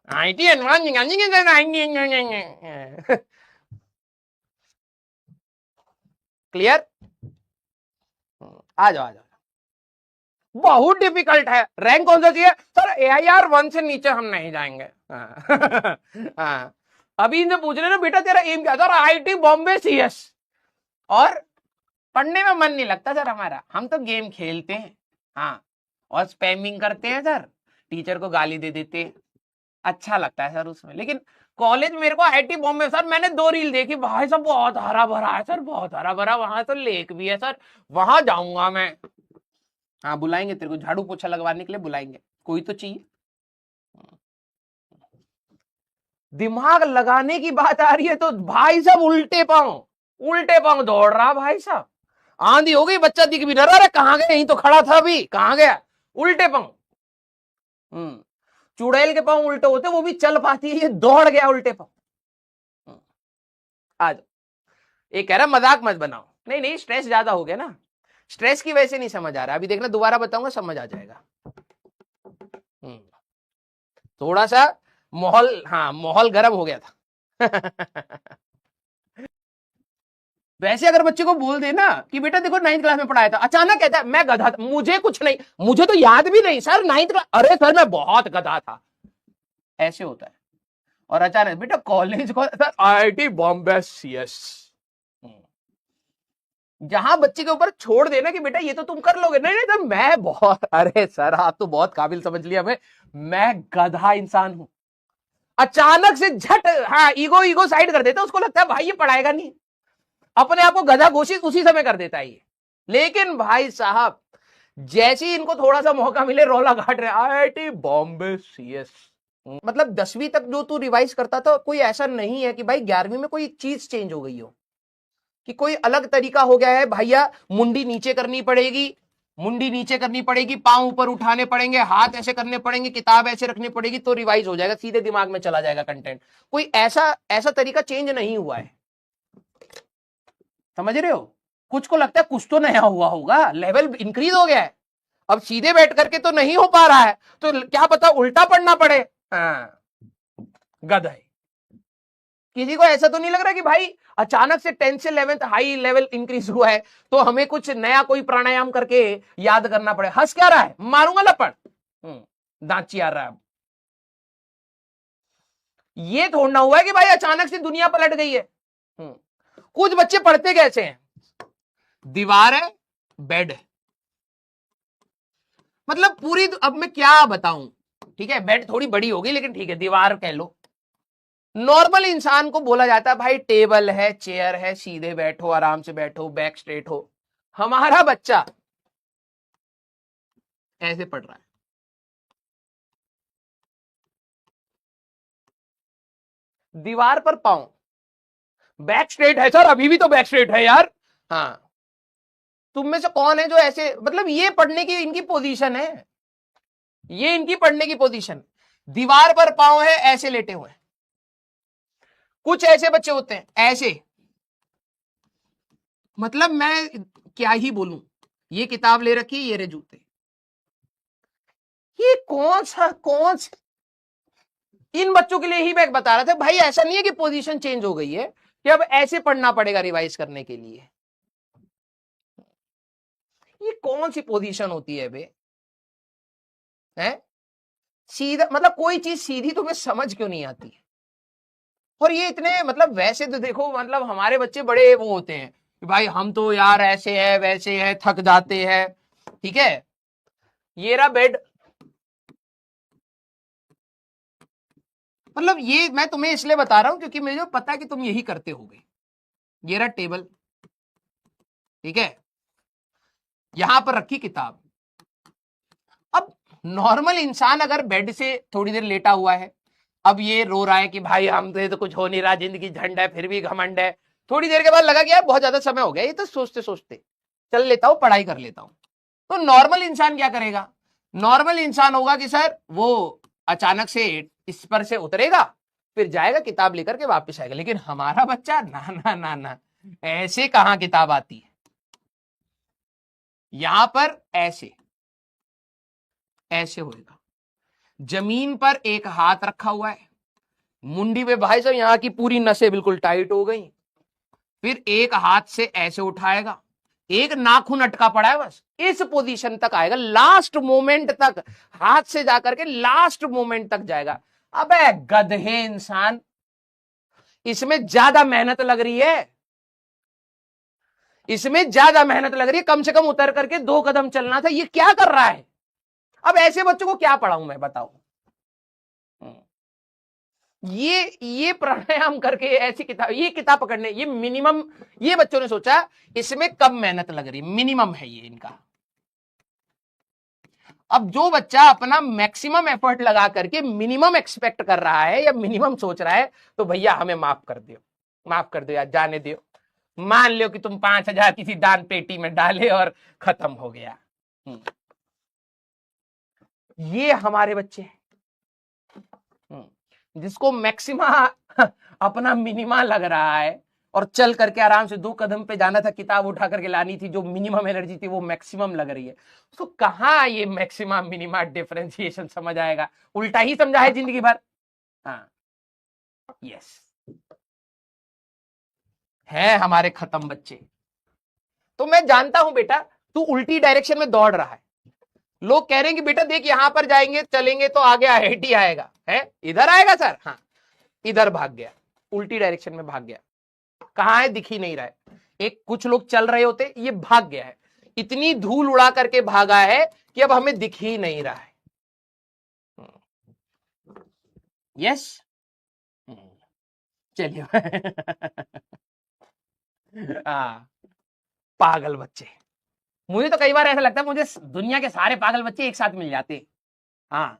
IT advance clear. आ जाओ आ जाओ। बहुत डिफिकल्ट है। रैंक कौन सा चाहिए सर? AIR 1 से नीचे हम नहीं जाएंगे। हाँ। अभी इनसे पूछ रहे ना बेटा तेरा एम क्या था? IIT Bombay CS। और पढ़ने में मन नहीं लगता सर हमारा, हम तो गेम खेलते हैं। हाँ, और स्पैमिंग करते हैं सर, टीचर को गाली दे देते हैं, अच्छा लगता है सर उसमें। लेकिन कॉलेज मेरे को IIT बॉम्बे सर, मैंने 2 रील देखी भाई साहब, बहुत हरा भरा है सर, बहुत हरा भरा, वहां तो लेक भी है सर, वहां जाऊंगा मैं। हाँ बुलाएंगे तेरे को, झाड़ू पोछा लगवाने के लिए बुलाएंगे, कोई तो चाहिए। दिमाग लगाने की बात आ रही है तो भाई साहब उल्टे पांव दौड़ रहा भाई साहब। आंधी हो गई, बच्चा दिख भी ना रहा, कहां गया, यहीं तो खड़ा था अभी, कहां गया? उल्टे पांव। चुड़ैल के पांव उल्टे होते, वो भी चल पाती है, ये दौड़ गया उल्टे पांव। आ जाओ। ये कह रहा मजाक मत बनाओ, नहीं नहीं स्ट्रेस ज्यादा हो गया ना, स्ट्रेस की वजह से नहीं समझ आ रहा, अभी देखना दोबारा बताऊंगा समझ आ जाएगा। थोड़ा सा माहौल, हाँ माहौल गर्म हो गया था। वैसे अगर बच्चे को बोल देना कि बेटा देखो 9th क्लास में पढ़ाया था, अचानक कहता है मैं गधा था, मुझे कुछ नहीं, मुझे तो याद भी नहीं सर 9th क्लास, अरे सर मैं बहुत गधा था, ऐसे होता है। और अचानक बेटा कॉलेज को सर IIT बॉम्बे CS। जहां बच्चे के ऊपर छोड़ देना कि बेटा ये तो तुम कर लोगे, नहीं नहीं सर मैं बहुत, अरे सर आप तो बहुत काबिल समझ लिया मैं गधा इंसान हूं। अचानक से झट, हाँ ईगो ईगो साइड कर देता, उसको लगता है भाई ये पढ़ाएगा नहीं, अपने आप को गधा घोषित उसी समय कर देता है ये। लेकिन भाई साहब जैसे ही इनको थोड़ा सा मौका मिले रोला घाट रहे, IIT बॉम्बे CS। मतलब 10वीं तक जो तू रिवाइज करता था, कोई ऐसा नहीं है कि भाई 11वीं में कोई चीज चेंज हो गई हो, कि कोई अलग तरीका हो गया है भैया, मुंडी नीचे करनी पड़ेगी, मुंडी नीचे करनी पड़ेगी, पांव ऊपर उठाने पड़ेंगे, हाथ ऐसे करने पड़ेंगे, किताब ऐसे रखनी पड़ेगी तो रिवाइज हो जाएगा, सीधे दिमाग में चला जाएगा कंटेंट। कोई ऐसा ऐसा तरीका चेंज नहीं हुआ है, समझ रहे हो? कुछ को लगता है कुछ तो नया हुआ होगा, लेवल इंक्रीज हो गया है, अब सीधे बैठ करके तो नहीं हो पा रहा है, तो क्या पता उल्टा पढ़ना पड़े। हाँ, गधा है। किसी को ऐसा तो नहीं लग रहा कि भाई अचानक से 10th से 11th हाई लेवल इंक्रीज हुआ है तो हमें कुछ नया कोई प्राणायाम करके याद करना पड़े? हंस क्या रहा है, मारूंगा लपड़, दांत चियार रहा है। ये थोड़ना हुआ है कि भाई अचानक से दुनिया पलट गई है। कुछ बच्चे पढ़ते कैसे हैं, दीवार है, बेड है, मतलब पूरी, अब मैं क्या बताऊं, ठीक है बेड थोड़ी बड़ी होगी लेकिन ठीक है दीवार कह लो। नॉर्मल इंसान को बोला जाता है भाई टेबल है, चेयर है, सीधे बैठो, आराम से बैठो, बैक स्ट्रेट हो। हमारा बच्चा ऐसे पढ़ रहा है, दीवार पर पांव, बैक स्ट्रेट है सर, अभी भी तो बैक स्ट्रेट है यार। हाँ, तुम में से कौन है जो ऐसे, मतलब ये पढ़ने की इनकी पोजीशन है, ये इनकी पढ़ने की पोजीशन, दीवार पर पांव है, ऐसे लेटे हुए। कुछ ऐसे बच्चे होते हैं ऐसे, मतलब मैं क्या ही बोलूं, ये किताब ले रखी, ये रे जूते, ये कौन सा इन बच्चों के लिए ही मैं बता रहा था भाई, ऐसा नहीं है कि पोजीशन चेंज हो गई है कि अब ऐसे पढ़ना पड़ेगा रिवाइज करने के लिए। ये कौन सी पोजीशन होती है बे, है सीधा, मतलब कोई चीज सीधी तुम्हें समझ क्यों नहीं आती? और ये इतने, मतलब वैसे तो देखो, मतलब हमारे बच्चे बड़े वो होते हैं कि भाई हम तो यार ऐसे है वैसे है, थक जाते हैं, ठीक है। ये रहा बेड, मतलब ये मैं तुम्हें इसलिए बता रहा हूं क्योंकि मुझे पता है कि तुम यही करते होगे। ये रहा टेबल, ठीक है, यहां पर रखी किताब। अब नॉर्मल इंसान अगर बेड से थोड़ी देर लेटा हुआ है, अब ये रो रहा है कि भाई हम तो कुछ हो नहीं रहा, जिंदगी झंड है फिर भी घमंड है, थोड़ी देर के बाद लगा कि यार बहुत ज्यादा समय हो गया, ये तो सोचते सोचते चल लेता हूं, पढ़ाई कर लेता हूं। तो नॉर्मल इंसान क्या करेगा? नॉर्मल इंसान होगा कि सर वो अचानक से इस पर से उतरेगा, फिर जाएगा किताब लेकर के वापस आएगा। लेकिन हमारा बच्चा ना ना ना ना, ऐसे कहां किताब आती है, यहां पर ऐसे ऐसे होएगा, जमीन पर एक हाथ रखा हुआ है, मुंडी पे भाई साहब यहां की पूरी नसें बिल्कुल टाइट हो गई, फिर एक हाथ से ऐसे उठाएगा, एक नाखून अटका पड़ा है, बस इस पोजीशन तक आएगा, लास्ट मोमेंट तक, हाथ से जाकर के लास्ट मोमेंट तक जाएगा। अबे गधे इंसान, इसमें ज्यादा मेहनत लग रही है, इसमें ज्यादा मेहनत लग रही है, कम से कम उतर करके 2 कदम चलना था, ये क्या कर रहा है? अब ऐसे बच्चों को क्या पढ़ाऊं मैं, बताओ? ये प्राणायाम करके ऐसी किताब, ये किताब पकड़ने, ये मिनिमम, ये बच्चों ने सोचा इसमें कम मेहनत लग रही, मिनिमम है ये इनका। अब जो बच्चा अपना मैक्सिमम एफर्ट लगा करके मिनिमम एक्सपेक्ट कर रहा है या मिनिमम सोच रहा है, तो भैया हमें माफ कर दो, माफ कर दो यार, जाने दो। मान लो कि तुम 5,000 किसी दान पेटी में डाले और खत्म हो गया। ये हमारे बच्चे हैं, जिसको मैक्सिमा अपना मिनिमा लग रहा है और चल करके आराम से 2 कदम पे जाना था, किताब उठा करके लानी थी, जो मिनिमम एनर्जी थी वो मैक्सिमम लग रही है। तो कहां ये मैक्सिमा मिनिमा डिफरेंशिएशन समझ आएगा, उल्टा ही समझा है जिंदगी भर। हाँ, यस, है हमारे खत्म बच्चे। तो मैं जानता हूं बेटा तू उल्टी डायरेक्शन में दौड़ रहा है, लोग कह रहे हैं कि बेटा देख यहां पर जाएंगे चलेंगे तो आगे IIT आएगा, है इधर आएगा सर, हाँ इधर भाग गया, उल्टी डायरेक्शन में भाग गया, कहां है दिख ही नहीं रहा है। एक कुछ लोग चल रहे होते, ये भाग गया है, इतनी धूल उड़ा करके भागा है कि अब हमें दिख ही नहीं रहा है। यस, चलिए हाँ, पागल बच्चे, मुझे तो कई बार ऐसा लगता है मुझे दुनिया के सारे पागल बच्चे एक साथ मिल जाते। हाँ,